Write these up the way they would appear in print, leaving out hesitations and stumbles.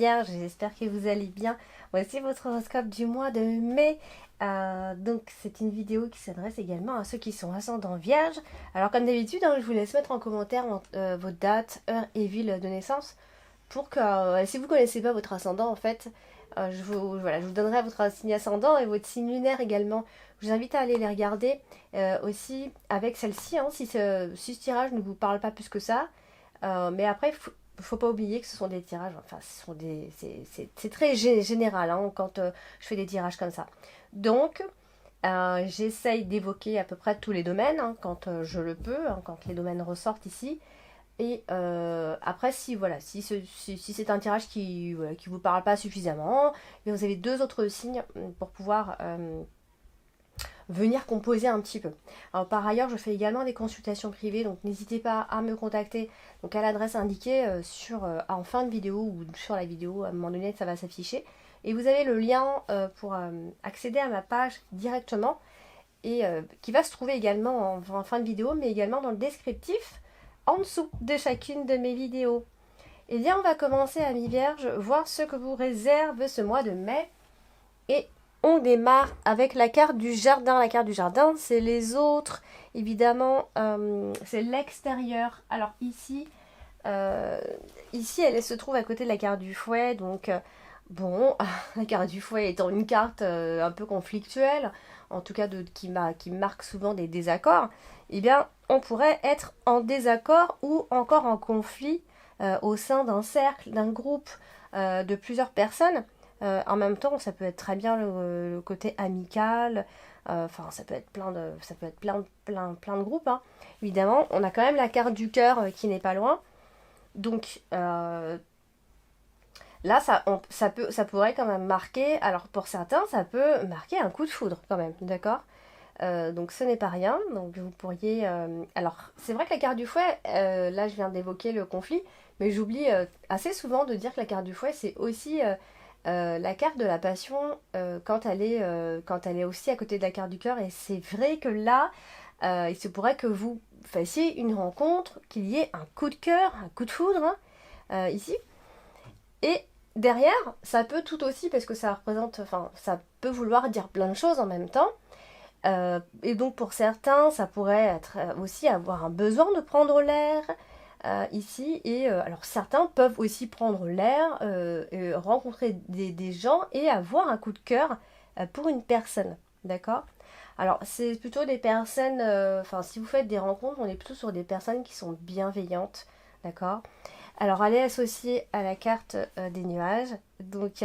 Vierge, j'espère que vous allez bien. Voici votre horoscope du mois de mai. Donc c'est une vidéo qui s'adresse également à ceux qui sont ascendants Vierge. Alors comme d'habitude, hein, je vous laisse mettre en commentaire votre date, heure et ville de naissance pour que si vous ne connaissez pas votre ascendant en fait, je vous donnerai votre signe ascendant et votre signe lunaire également. Je vous invite à aller les regarder aussi avec celle-ci, hein, si ce tirage ne vous parle pas plus que ça. Mais après, faut pas oublier que ce sont des tirages, enfin, c'est très général hein, quand je fais des tirages comme ça. Donc, j'essaye d'évoquer à peu près tous les domaines hein, quand je le peux, hein, quand les domaines ressortent ici. Et après, si c'est un tirage qui vous parle pas suffisamment, eh vous avez deux autres signes pour pouvoir venir composer un petit peu. Alors, par ailleurs, je fais également des consultations privées, donc n'hésitez pas à me contacter donc à l'adresse indiquée en fin de vidéo ou sur la vidéo, à un moment donné ça va s'afficher. Et vous avez le lien pour accéder à ma page directement et qui va se trouver également en fin de vidéo, mais également dans le descriptif en dessous de chacune de mes vidéos. Et bien, on va commencer à mi-vierge, voir ce que vous réserve ce mois de mai. Et on démarre avec la carte du jardin. La carte du jardin, c'est les autres, évidemment, c'est l'extérieur. Alors ici, elle se trouve à côté de la carte du fouet, donc bon, la carte du fouet étant une carte un peu conflictuelle, en tout cas qui marque souvent des désaccords, eh bien, on pourrait être en désaccord ou encore en conflit au sein d'un cercle, d'un groupe de plusieurs personnes. En même temps, ça peut être très bien le côté amical. Enfin, ça peut être plein de groupes. Hein. Évidemment, on a quand même la carte du cœur qui n'est pas loin. Donc là, ça pourrait quand même marquer. Alors pour certains, ça peut marquer un coup de foudre quand même, d'accord. Donc ce n'est pas rien. Donc vous pourriez. Alors c'est vrai que la carte du fouet, là je viens d'évoquer le conflit, mais j'oublie assez souvent de dire que la carte du fouet c'est aussi la carte de la passion quand elle est aussi à côté de la carte du cœur. Et c'est vrai que là, il se pourrait que vous fassiez une rencontre, qu'il y ait un coup de cœur, un coup de foudre ici. Et derrière, ça peut tout aussi, parce que ça représente, enfin, ça peut vouloir dire plein de choses en même temps. Et donc pour certains, ça pourrait être aussi avoir un besoin de prendre l'air ici. Et alors certains peuvent aussi prendre l'air, rencontrer des gens et avoir un coup de cœur pour une personne. D'accord? Alors c'est plutôt des personnes, enfin si vous faites des rencontres, on est plutôt sur des personnes qui sont bienveillantes. D'accord? Alors elle est associée à la carte des nuages. Donc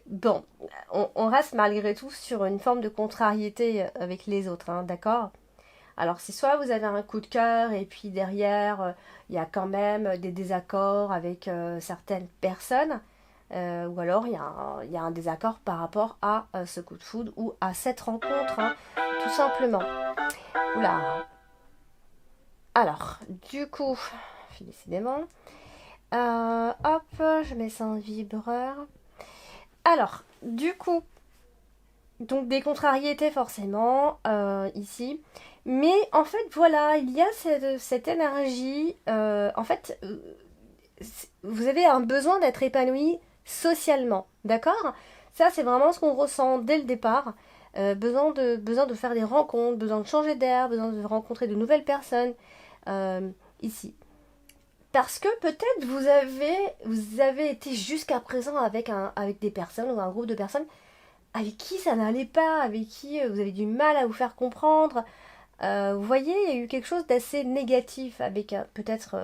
bon, on reste malgré tout sur une forme de contrariété avec les autres, hein, d'accord? Alors c'est soit vous avez un coup de cœur et puis derrière il y a quand même des désaccords avec certaines personnes, ou alors il y a un désaccord par rapport à ce coup de foudre ou à cette rencontre, hein, tout simplement. Oula. Alors, du coup, décidément, hop, je mets ça en vibreur. Alors, du coup, donc des contrariétés forcément ici. Mais en fait, voilà, il y a cette énergie. En fait, vous avez un besoin d'être épanoui socialement, d'accord? Ça, c'est vraiment ce qu'on ressent dès le départ. Besoin de faire des rencontres, besoin de changer d'air, besoin de rencontrer de nouvelles personnes ici. Parce que peut-être vous avez été jusqu'à présent avec des personnes ou un groupe de personnes avec qui ça n'allait pas, avec qui vous avez du mal à vous faire comprendre. Vous voyez, il y a eu quelque chose d'assez négatif avec peut-être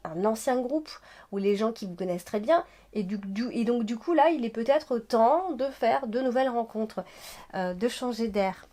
un ancien groupe ou les gens qui vous connaissent très bien. Et donc du coup là, il est peut-être temps de faire de nouvelles rencontres, de changer d'air.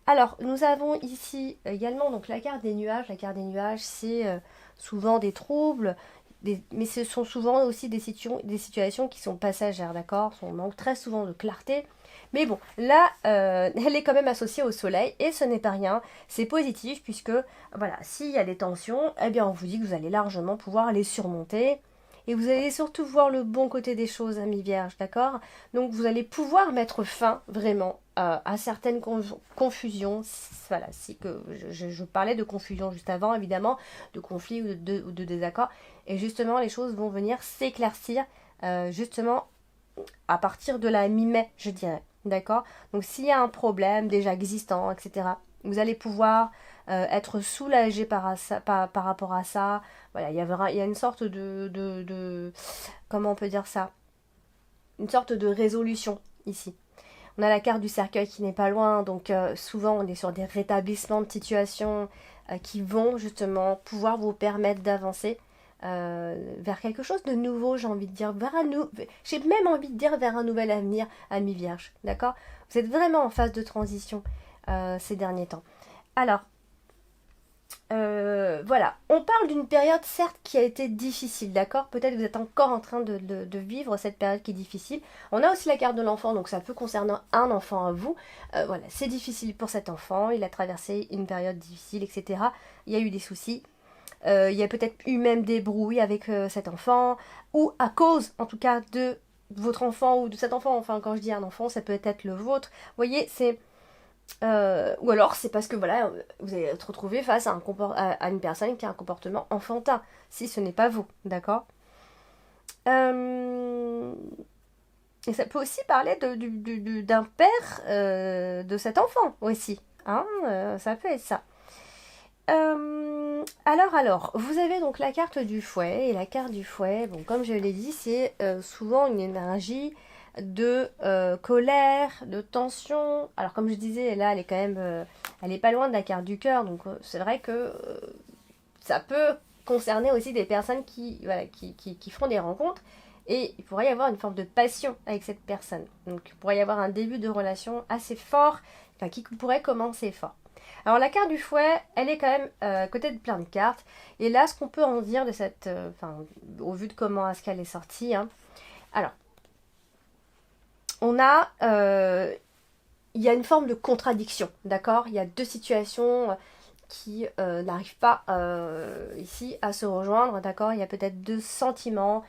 Alors, nous avons ici également donc la carte des nuages. La carte des nuages, c'est souvent des troubles, mais ce sont souvent aussi des situations qui sont passagères, d'accord? On manque très souvent de clarté. Mais bon, là, elle est quand même associée au soleil et ce n'est pas rien. C'est positif puisque, voilà, s'il y a des tensions, eh bien, on vous dit que vous allez largement pouvoir les surmonter. Et vous allez surtout voir le bon côté des choses, amis vierges, d'accord? Donc, vous allez pouvoir mettre fin, vraiment, à certaines confusions. Voilà, je parlais de confusion juste avant, évidemment, de conflits ou de désaccords. Et justement, les choses vont venir s'éclaircir justement à partir de la mi-mai, je dirais. D'accord? Donc s'il y a un problème déjà existant, etc., vous allez pouvoir être soulagé par rapport à ça. Voilà, il y a une sorte comment on peut dire ça? Une sorte de résolution ici. On a la carte du cercueil qui n'est pas loin, donc souvent on est sur des rétablissements de situation qui vont justement pouvoir vous permettre d'avancer vers quelque chose de nouveau, j'ai envie de dire, j'ai même envie de dire vers un nouvel avenir, ami Vierge, d'accord? Vous êtes vraiment en phase de transition ces derniers temps. Alors, voilà, on parle d'une période certes qui a été difficile, d'accord? Peut-être que vous êtes encore en train de vivre cette période qui est difficile. On a aussi la carte de l'enfant, donc ça peut concerner un enfant à vous. Voilà, c'est difficile pour cet enfant, il a traversé une période difficile, etc. Il y a eu des soucis. Il y a peut-être eu même des brouilles avec cet enfant, ou à cause, en tout cas, de votre enfant ou de cet enfant. Enfin, quand je dis un enfant, ça peut être le vôtre. Vous voyez, c'est ou alors c'est parce que voilà, vous allez être retrouvé face à une personne qui a un comportement enfantin, si ce n'est pas vous, d'accord? Euh, Et ça peut aussi parler d'un père de cet enfant aussi, hein, ça peut être ça. Alors, vous avez donc la carte du fouet, et la carte du fouet, bon, comme je l'ai dit, c'est souvent une énergie de colère, de tension. Alors, comme je disais, là, elle est quand même, elle est pas loin de la carte du cœur, donc c'est vrai que ça peut concerner aussi des personnes qui, voilà, qui font des rencontres, et il pourrait y avoir une forme de passion avec cette personne. Donc, il pourrait y avoir un début de relation assez fort, enfin, qui pourrait commencer fort. Alors la carte du fouet, elle est quand même côté de plein de cartes. Et là, ce qu'on peut en dire de cette... Enfin, au vu de comment est-ce qu'elle est sortie. Hein. Alors, on a... Il y a une forme de contradiction, d'accord? Il y a deux situations qui n'arrivent pas ici à se rejoindre, d'accord? Il y a peut-être deux sentiments,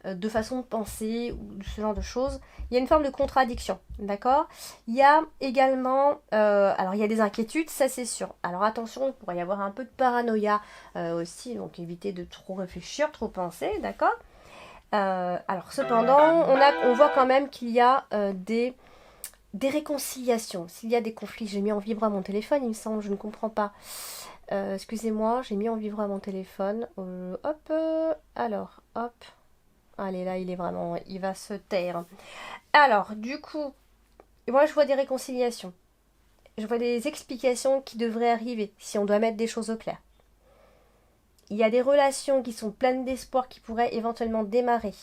deux façons de penser, ou ce genre de choses. Il y a une forme de contradiction, d'accord? Il y a également, alors il y a des inquiétudes, ça c'est sûr. Alors attention, il pourrait y avoir un peu de paranoïa aussi, donc évitez de trop réfléchir, trop penser, d'accord? Alors cependant, on voit quand même qu'il y a des réconciliations. S'il y a des conflits, j'ai mis en vibreur mon téléphone, il me semble, je ne comprends pas. Excusez-moi, j'ai mis en vibreur mon téléphone. Hop, alors, hop. Allez, là, il va se taire. Alors, du coup, moi, je vois des réconciliations. Je vois des explications qui devraient arriver, si on doit mettre des choses au clair. Il y a des relations qui sont pleines d'espoir qui pourraient éventuellement démarrer.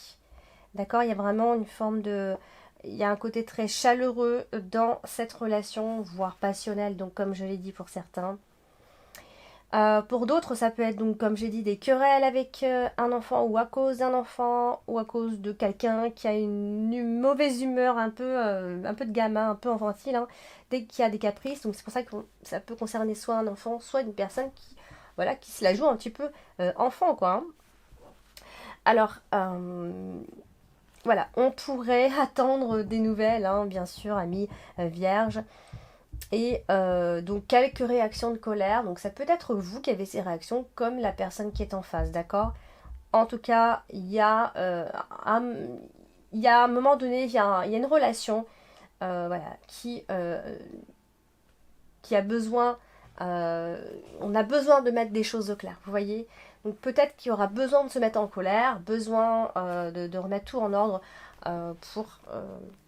D'accord? Il y a vraiment une forme de... Il y a un côté très chaleureux dans cette relation, voire passionnelle, donc comme je l'ai dit pour certains. Pour d'autres, ça peut être donc, comme j'ai dit, des querelles avec un enfant ou à cause d'un enfant ou à cause de quelqu'un qui a une mauvaise humeur, un peu de gamin, un peu infantile, hein, dès qu'il y a des caprices. Donc c'est pour ça que ça peut concerner soit un enfant, soit une personne qui, voilà, qui se la joue un petit peu enfant, quoi. Hein. Alors, voilà, on pourrait attendre des nouvelles, hein, bien sûr, amis vierges. Et donc quelques réactions de colère. Donc ça peut être vous qui avez ces réactions comme la personne qui est en face, d'accord? En tout cas, il y a un moment donné, il y a une relation voilà, qui a besoin... on a besoin de mettre des choses au clair, vous voyez? Donc peut-être qu'il y aura besoin de se mettre en colère, besoin de remettre tout en ordre pour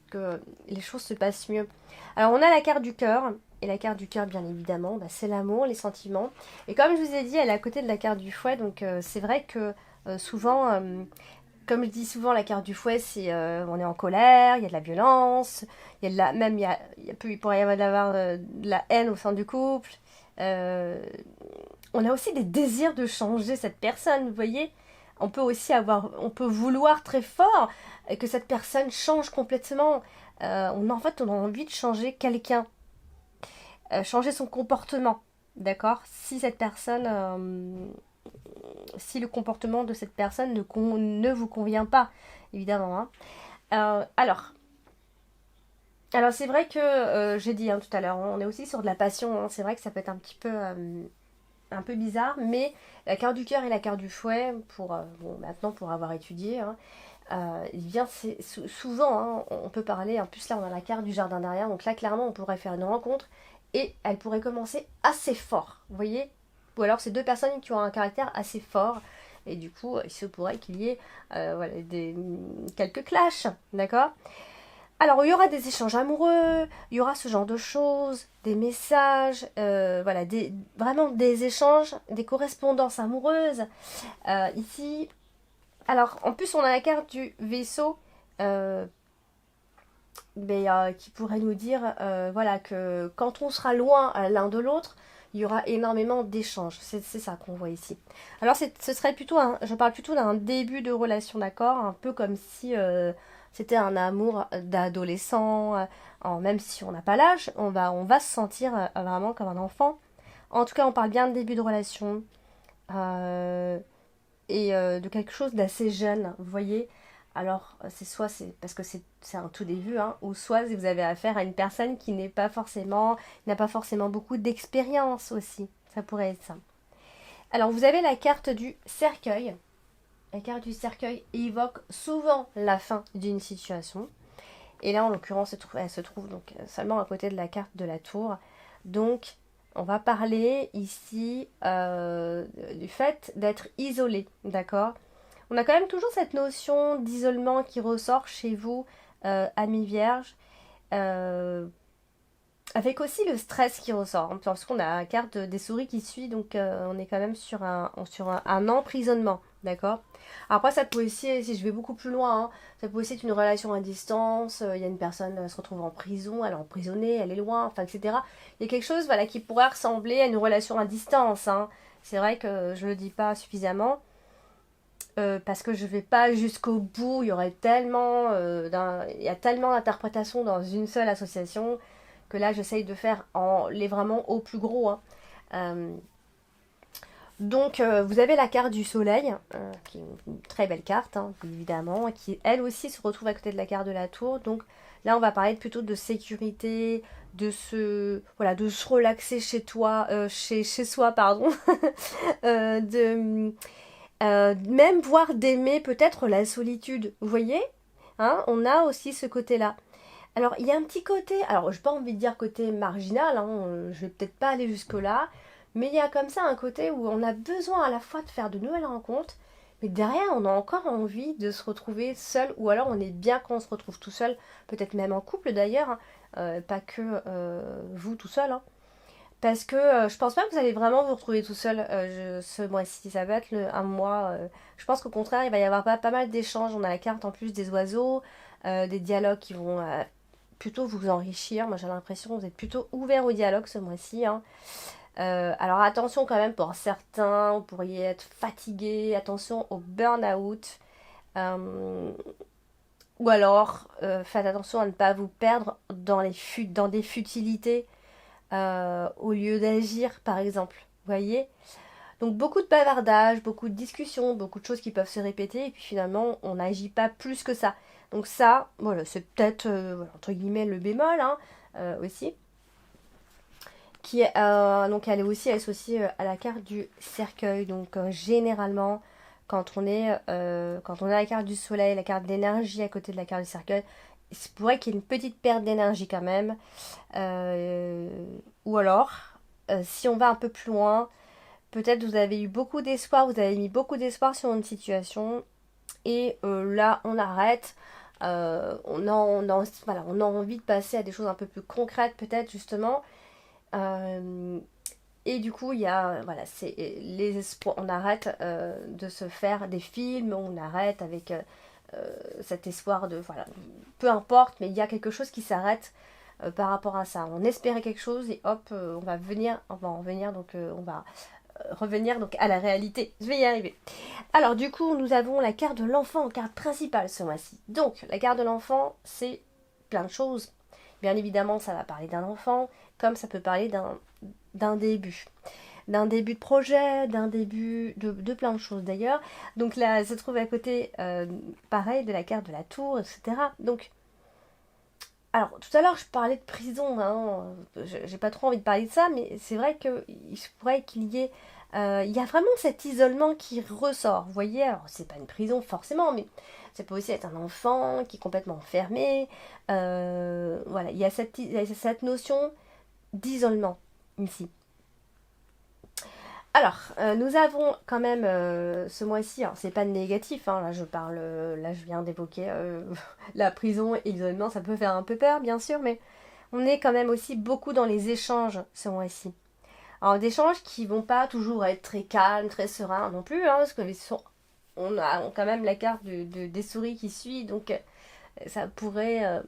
que les choses se passent mieux. Alors on a la carte du cœur, et la carte du cœur bien évidemment, bah, c'est l'amour, les sentiments. Et comme je vous ai dit, elle est à côté de la carte du fouet, donc c'est vrai que souvent, comme je dis souvent, la carte du fouet, c'est on est en colère, il y a de la violence, il y a de la, même il pourrait y avoir de la haine au sein du couple. Euh, on a aussi des désirs de changer cette personne, vous voyez? On peut aussi on peut vouloir très fort que cette personne change complètement. En fait, on a envie de changer quelqu'un, changer son comportement, d'accord? Si cette personne, si le comportement de cette personne ne vous convient pas, évidemment. Hein. Alors, c'est vrai que j'ai dit hein, tout à l'heure, on est aussi sur de la passion. Hein. C'est vrai que ça peut être un peu bizarre, mais la carte du cœur et la carte du fouet, pour maintenant pour avoir étudié, hein, Il vient souvent, hein, on peut parler, en plus là on a la carte du jardin derrière, donc là clairement on pourrait faire une rencontre et elle pourrait commencer assez fort, vous voyez? Ou alors c'est deux personnes qui ont un caractère assez fort et du coup il se pourrait qu'il y ait voilà, quelques clashs, d'accord? Alors il y aura des échanges amoureux, il y aura ce genre de choses, des messages, voilà, vraiment des échanges, des correspondances amoureuses. Ici, alors, en plus, on a la carte du vaisseau euh, qui pourrait nous dire voilà, que quand on sera loin l'un de l'autre, il y aura énormément d'échanges. C'est ça qu'on voit ici. Alors, ce serait plutôt je parle plutôt d'un début de relation, d'accord? Un peu comme si c'était un amour d'adolescent. Même si on n'a pas l'âge, on va se sentir vraiment comme un enfant. En tout cas, on parle bien de début de relation. Euh, et de quelque chose d'assez jeune, vous voyez. Alors, c'est parce que c'est un tout début, hein, ou soit si vous avez affaire à une personne qui n'a pas forcément beaucoup d'expérience aussi. Ça pourrait être ça. Alors, vous avez la carte du cercueil. La carte du cercueil évoque souvent la fin d'une situation. Et là, en l'occurrence, elle se trouve donc seulement à côté de la carte de la tour. Donc, on va parler ici du fait d'être isolé, d'accord? On a quand même toujours cette notion d'isolement qui ressort chez vous, amis vierges, euh, avec aussi le stress qui ressort, hein, parce qu'on a la carte des souris qui suit, donc on est quand même sur un emprisonnement, d'accord? Après, ça peut aussi, si je vais beaucoup plus loin, hein, ça peut aussi être une relation à distance, il y a une personne se retrouve en prison, elle est emprisonnée, elle est loin, enfin, etc. Il y a quelque chose voilà, qui pourrait ressembler à une relation à distance, hein. C'est vrai que je ne le dis pas suffisamment, parce que je ne vais pas jusqu'au bout, il y a tellement d'interprétations dans une seule association que là j'essaye de faire les vraiment au plus gros, hein. Euh, donc vous avez la carte du soleil, qui est une très belle carte, hein, évidemment, qui elle aussi se retrouve à côté de la carte de la tour. Donc là on va parler plutôt de sécurité, de se relaxer chez toi, chez soi, pardon, de même voire d'aimer peut-être la solitude. Vous voyez, hein, on a aussi ce côté-là. Alors, il y a un petit côté, alors je n'ai pas envie de dire côté marginal, hein, je vais peut-être pas aller jusque-là, mais il y a comme ça un côté où on a besoin à la fois de faire de nouvelles rencontres, mais derrière on a encore envie de se retrouver seul, ou alors on est bien quand on se retrouve tout seul, peut-être même en couple d'ailleurs, hein, pas que vous tout seul, hein. Parce que je pense pas que vous allez vraiment vous retrouver tout seul ce mois-ci. Ça va être un mois. Je pense qu'au contraire, il va y avoir pas mal d'échanges. On a la carte en plus des oiseaux, des dialogues qui vont plutôt vous enrichir. Moi, j'ai l'impression que vous êtes plutôt ouvert au dialogue ce mois-ci, hein. Alors attention quand même pour certains, vous pourriez être fatigué. Attention au burn-out. Euh, ou alors, faites attention à ne pas vous perdre dans des futilités au lieu d'agir, par exemple. Vous voyez? Donc beaucoup de bavardage, beaucoup de discussions, beaucoup de choses qui peuvent se répéter, et puis finalement, on n'agit pas plus que ça. Donc ça, voilà, c'est peut-être, voilà, entre guillemets, le bémol, hein, aussi. Donc elle est aussi associée à la carte du cercueil. Donc généralement, quand on a la carte du soleil, la carte d'énergie à côté de la carte du cercueil, il se pourrait qu'il y ait une petite perte d'énergie quand même. Euh, ou alors, si on va un peu plus loin, peut-être vous avez eu beaucoup d'espoir, vous avez mis beaucoup d'espoir sur une situation, et là on arrête. Voilà, on a envie de passer à des choses un peu plus concrètes peut-être justement. Euh, et du coup, il y a, voilà, c'est les espoirs. On arrête de se faire des films, on arrête avec cet espoir de, voilà, peu importe, mais il y a quelque chose qui s'arrête par rapport à ça. On espérait quelque chose et hop, on va en venir, donc on va revenir donc à la réalité. Je vais y arriver. Alors du coup, nous avons la carte de l'enfant en carte principale ce mois-ci. Donc, la carte de l'enfant, c'est plein de choses. Bien évidemment, ça va parler d'un enfant, comme ça peut parler d'un début. D'un début de projet, d'un début de plein de choses d'ailleurs. Donc là, elle se trouve à côté, pareil, de la carte de la tour, etc. Donc, alors tout à l'heure, je parlais de prison, hein, j'ai pas trop envie de parler de ça, mais c'est vrai qu'il se pourrait qu'il y ait... il y a vraiment cet isolement qui ressort, vous voyez, alors c'est pas une prison forcément, mais Ça peut aussi être un enfant qui est complètement enfermé. Voilà, il y a cette notion d'isolement ici. Alors, nous avons quand même ce mois-ci, alors c'est pas négatif, hein, là je parle, là je viens d'évoquer la prison et l'isolement, ça peut faire un peu peur bien sûr, mais on est quand même aussi beaucoup dans les échanges ce mois-ci. Alors des échanges qui vont pas toujours être très calmes, très sereins non plus, hein, parce que on a quand même la carte des souris qui suit, donc ça pourrait, euh,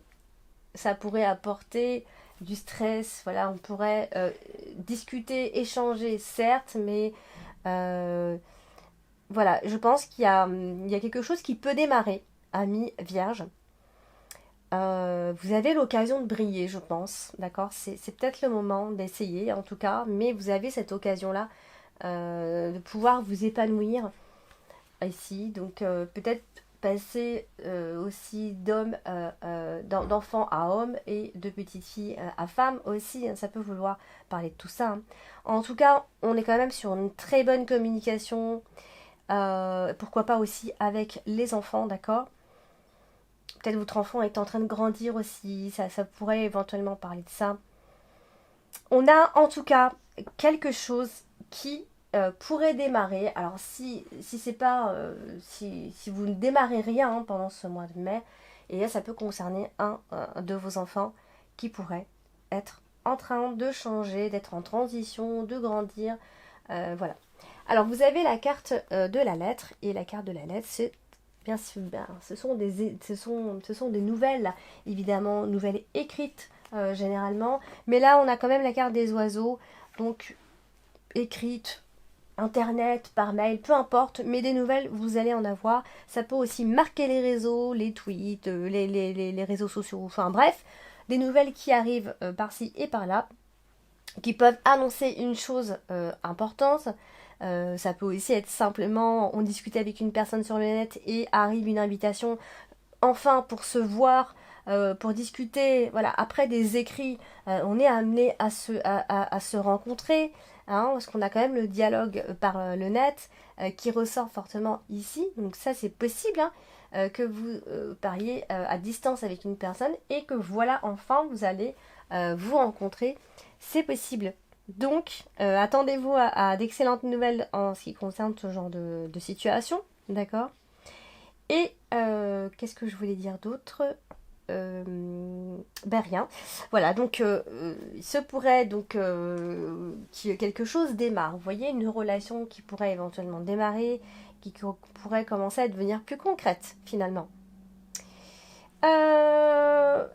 ça pourrait apporter du stress. Voilà, on pourrait discuter, échanger, certes, mais euh, voilà, je pense il y a quelque chose qui peut démarrer, ami vierge. Vous avez l'occasion de briller, je pense, d'accord? C'est peut-être le moment d'essayer, en tout cas, mais vous avez cette occasion-là de pouvoir vous épanouir ici. Donc peut-être passer aussi d'enfant à homme et de petite fille à femme aussi, hein, ça peut vouloir parler de tout ça, hein. En tout cas, on est quand même sur une très bonne communication, pourquoi pas aussi avec les enfants, d'accord? Peut-être votre enfant est en train de grandir aussi, ça pourrait éventuellement parler de ça. On a en tout cas quelque chose qui pourrait démarrer. Alors si c'est pas si vous ne démarrez rien, hein, pendant ce mois de mai, et là ça peut concerner un de vos enfants qui pourrait être en train de changer, d'être en transition, de grandir. Voilà. Alors vous avez la carte de la lettre, et la carte de la lettre c'est bien sûr, ce sont des nouvelles là, évidemment, nouvelles écrites généralement, mais là on a quand même la carte des oiseaux, donc écrite, internet, par mail, peu importe, mais des nouvelles, vous allez en avoir. Ça peut aussi marquer les réseaux, les tweets, les réseaux sociaux, enfin bref, des nouvelles qui arrivent par-ci et par-là, qui peuvent annoncer une chose importante. Ça peut aussi être simplement, on discutait avec une personne sur le net et arrive une invitation, enfin pour se voir, pour discuter, voilà, après des écrits, on est amené à se rencontrer, hein, parce qu'on a quand même le dialogue par le net qui ressort fortement ici, donc ça c'est possible, hein, que vous pariez à distance avec une personne et que voilà, enfin vous allez vous rencontrer, c'est possible. Donc, attendez-vous à d'excellentes nouvelles en ce qui concerne ce genre de situation, d'accord? Et qu'est-ce que je voulais dire d'autre? Ben rien. Voilà, donc il se pourrait donc que quelque chose démarre. Vous voyez, une relation qui pourrait éventuellement démarrer, pourrait commencer à devenir plus concrète finalement. Euh,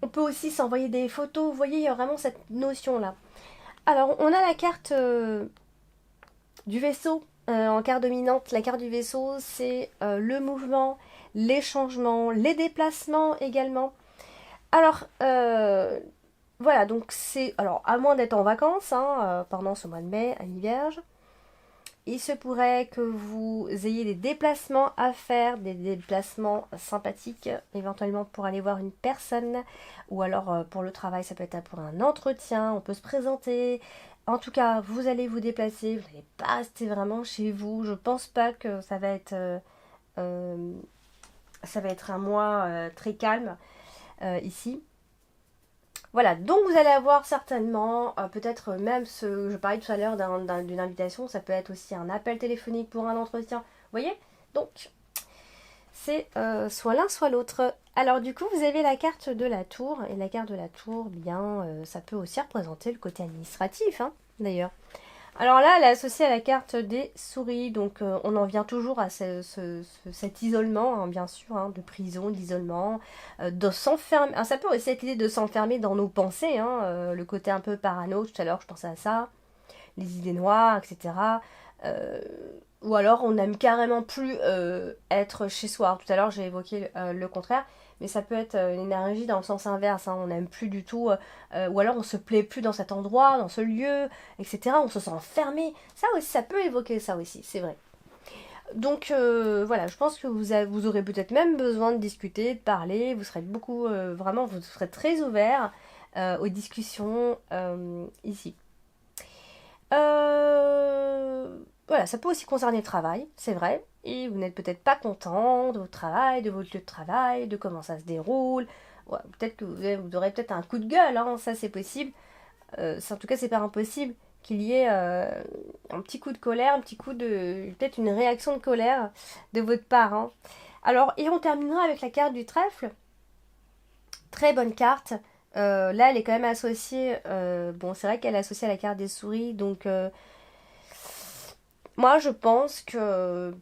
on peut aussi s'envoyer des photos. Vous voyez, il y a vraiment cette notion-là. Alors, on a la carte du vaisseau. En carte dominante, la carte du vaisseau, c'est le mouvement, les changements, les déplacements également. Alors, voilà, donc c'est... Alors, à moins d'être en vacances, hein, pendant ce mois de mai, à l'hiver, il se pourrait que vous ayez des déplacements à faire, des déplacements sympathiques, éventuellement pour aller voir une personne, ou alors pour le travail, ça peut être pour un entretien, on peut se présenter. En tout cas, vous allez vous déplacer, vous n'allez pas rester vraiment chez vous. Je pense pas que euh, ça va être un mois très calme ici. Voilà, donc vous allez avoir certainement, peut-être même je parlais tout à l'heure d'une invitation, ça peut être aussi un appel téléphonique pour un entretien. Vous voyez? Donc, c'est soit l'un, soit l'autre. Alors du coup, vous avez la carte de la tour, et la carte de la tour, bien, ça peut aussi représenter le côté administratif, hein, d'ailleurs. Alors là, elle est associée à la carte des souris, donc on en vient toujours à cet isolement, hein, bien sûr, hein, de prison, d'isolement, de s'enfermer. Alors, ça peut aussi être l'idée de s'enfermer dans nos pensées, hein, le côté un peu parano, tout à l'heure je pensais à ça, les idées noires, etc. Euh, ou alors on n'aime carrément plus être chez soi. Tout à l'heure j'ai évoqué le contraire, mais ça peut être une énergie dans le sens inverse, hein. On n'aime plus du tout, ou alors on se plaît plus dans cet endroit, dans ce lieu, etc. On se sent enfermé. Ça aussi, ça peut évoquer ça aussi, c'est vrai. Donc voilà, je pense que vous aurez peut-être même besoin de discuter, de parler. Vous serez beaucoup, vraiment, vous serez très ouvert aux discussions ici. Voilà, ça peut aussi concerner le travail, c'est vrai. et vous n'êtes peut-être pas content de votre travail, de votre lieu de travail, de comment ça se déroule. Ouais, peut-être que vous aurez peut-être un coup de gueule, hein, ça c'est possible. En tout cas, c'est pas impossible qu'il y ait un petit coup de colère, un petit coup de... peut-être une réaction de colère de votre part. Hein. Alors, et on terminera avec la carte du trèfle. Très bonne carte. Là, elle est quand même associée... bon, c'est vrai qu'elle est associée à la carte des souris, donc... moi, je pense que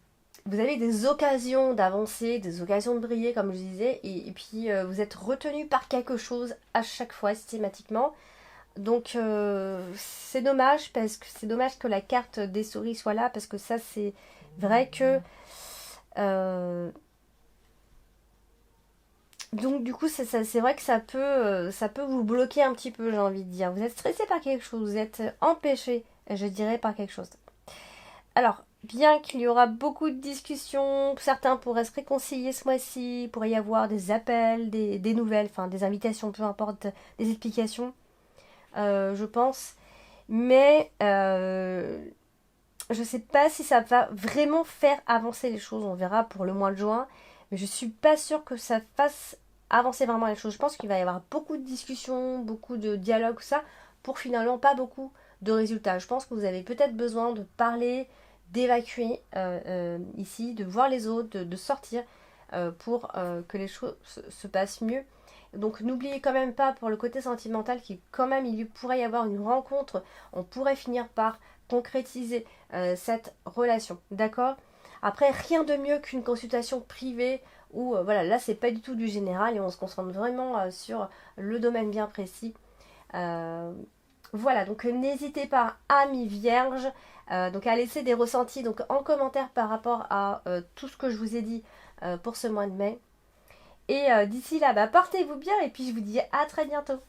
vous avez des occasions d'avancer, des occasions de briller, comme je disais, et puis vous êtes retenu par quelque chose à chaque fois, systématiquement. Donc c'est dommage parce que c'est dommage que la carte des souris soit là parce que ça c'est vrai que donc du coup c'est vrai que ça peut vous bloquer un petit peu j'ai envie de dire. Vous êtes stressé par quelque chose, vous êtes empêché, je dirais par quelque chose. Alors bien qu'il y aura beaucoup de discussions, certains pourraient se réconcilier ce mois-ci, il pourrait y avoir des appels, des nouvelles, enfin des invitations, peu importe, des explications, je pense. Mais je sais pas si ça va vraiment faire avancer les choses. On verra pour le mois de juin. Mais je suis pas sûre que ça fasse avancer vraiment les choses. Je pense qu'il va y avoir beaucoup de discussions, beaucoup de dialogues, tout ça, pour finalement pas beaucoup de résultats. Je pense que vous avez peut-être besoin de parler, d'évacuer ici, de voir les autres, de sortir pour que les choses se passent mieux. Donc n'oubliez quand même pas pour le côté sentimental qu'il quand même il pourrait y avoir une rencontre, on pourrait finir par concrétiser cette relation, d'accord? Après rien de mieux qu'une consultation privée où voilà là c'est pas du tout du général et on se concentre vraiment sur le domaine bien précis. Euh, voilà donc n'hésitez pas amis vierges donc à laisser des ressentis donc en commentaire par rapport à tout ce que je vous ai dit pour ce mois de mai. Et d'ici là, bah, portez-vous bien et puis je vous dis à très bientôt.